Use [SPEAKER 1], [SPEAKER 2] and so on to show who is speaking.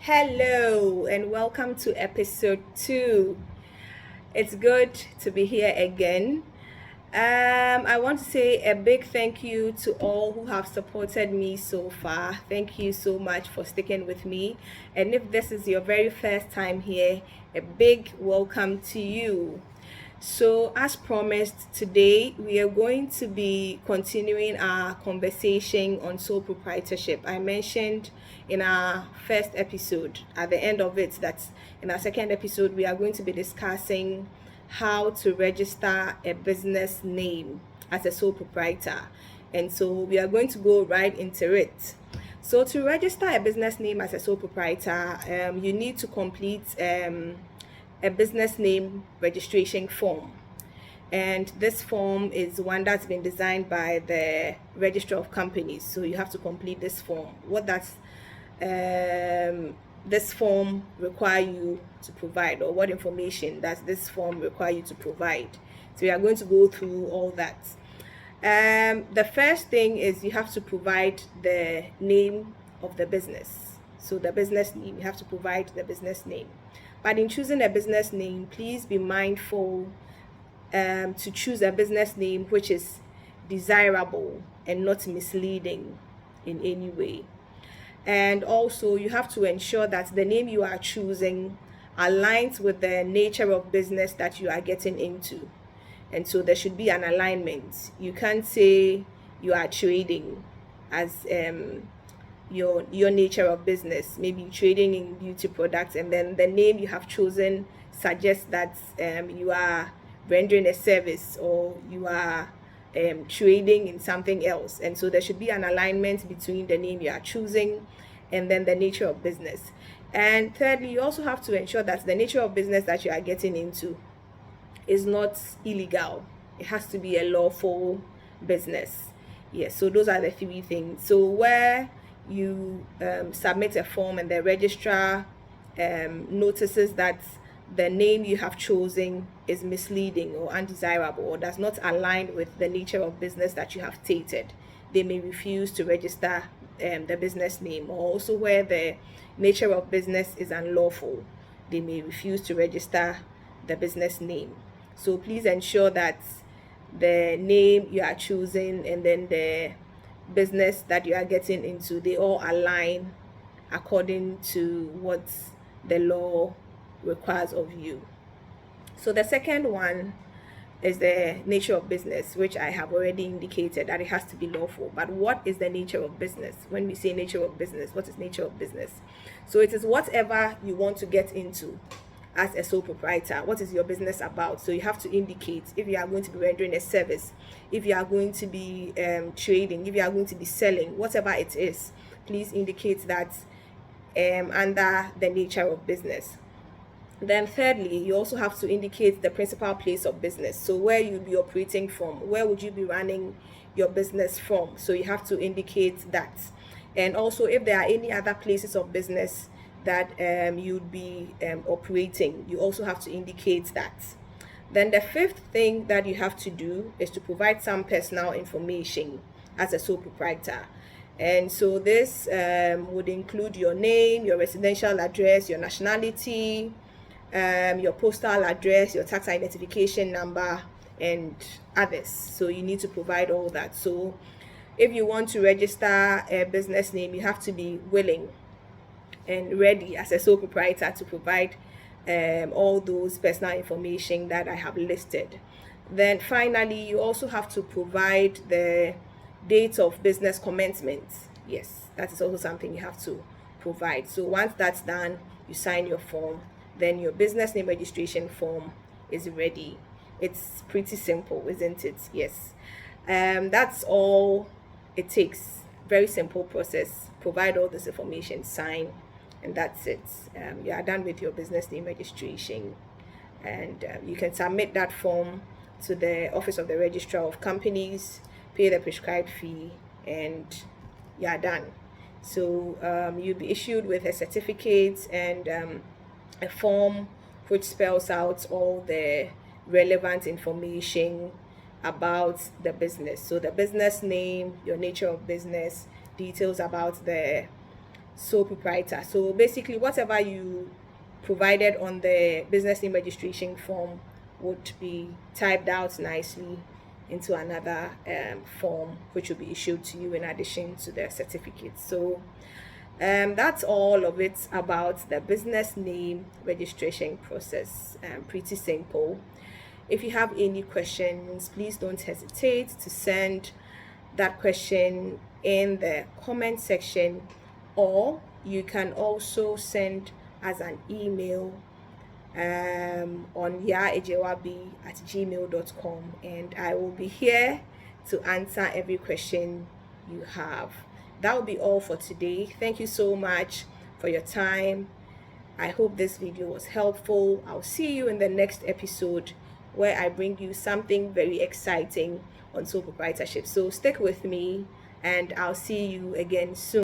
[SPEAKER 1] Hello and welcome to episode 2. It's good to be here again. I want to say a big thank you to all who have supported me so far. Thank you so much for sticking with me. And if this is your very first time here, a big welcome to you. So, as promised, today we are going to be continuing our conversation on sole proprietorship. I mentioned in our first episode, at the end of it, that in our second episode, we are going to be discussing how to register a business name as a sole proprietor. And so, we are going to go right into it. So, to register a business name as a sole proprietor, you need to complete a business name registration form, and this form is one that's been designed by the registrar of companies. So you have to complete this form. This form require you to provide, or what information does this form require you to provide? So we are going to go through all that. The first thing is you have to provide the name of the business. So the business name, you have to provide the business name. But in choosing a business name, please be mindful to choose a business name which is desirable and not misleading in any way. And also, you have to ensure that the name you are choosing aligns with the nature of business that you are getting into. And so there should be an alignment. You can't say you are trading as your nature of business, maybe trading in beauty products, and then the name you have chosen suggests that you are rendering a service, or you are trading in something else. And so there should be an alignment between the name you are choosing and then the nature of business. And thirdly, you also have to ensure that the nature of business that you are getting into is not illegal. It has to be a lawful business. Yes, so those are the three things. So where you submit a form and the registrar notices that the name you have chosen is misleading or undesirable or does not align with the nature of business that you have stated, they may refuse to register the business name. Or also where the nature of business is unlawful, they may refuse to register the business name. So please ensure that the name you are choosing and then the business that you are getting into, they all align according to what the law requires of you. So the second one is the nature of business, which I have already indicated that it has to be lawful. But what is the nature of business? When we say nature of business, what is nature of business? So it is whatever you want to get into as a sole proprietor. What is your business about? So you have to indicate if you are going to be rendering a service, if you are going to be trading, if you are going to be selling, whatever it is, please indicate that under the nature of business. Then thirdly, you also have to indicate the principal place of business. So where you'll be operating from, where would you be running your business from? So you have to indicate that. And also, if there are any other places of business that you'd be operating, you also have to indicate that. Then the fifth thing that you have to do is to provide some personal information as a sole proprietor. And so this would include your name, your residential address, your nationality, your postal address, your tax identification number, and others. So you need to provide all that. So if you want to register a business name, you have to be willing and ready as a sole proprietor to provide all those personal information that I have listed. Then finally, you also have to provide the date of business commencement. Yes, that is also something you have to provide. So once that's done, you sign your form, then your business name registration form is ready. It's pretty simple, isn't it? Yes. That's all it takes. Very simple process. Provide all this information, sign, and that's it. You are done with your business name registration, and you can submit that form to the Office of the Registrar of Companies, pay the prescribed fee, and you are done. So you'll be issued with a certificate and a form which spells out all the relevant information about the business. So the business name, your nature of business, details about the sole proprietor. So basically, whatever you provided on the business name registration form would be typed out nicely into another form, which will be issued to you in addition to the certificate. So that's all of it about the business name registration process. Pretty simple. If you have any questions, please don't hesitate to send that question in the comment section, or you can also send as an email on yaejewabi@gmail.com, and I will be here to answer every question you have. That will be all for today. Thank you so much for your time. I hope this video was helpful. I'll see you in the next episode where I bring you something very exciting on sole proprietorship. So stick with me, and I'll see you again soon.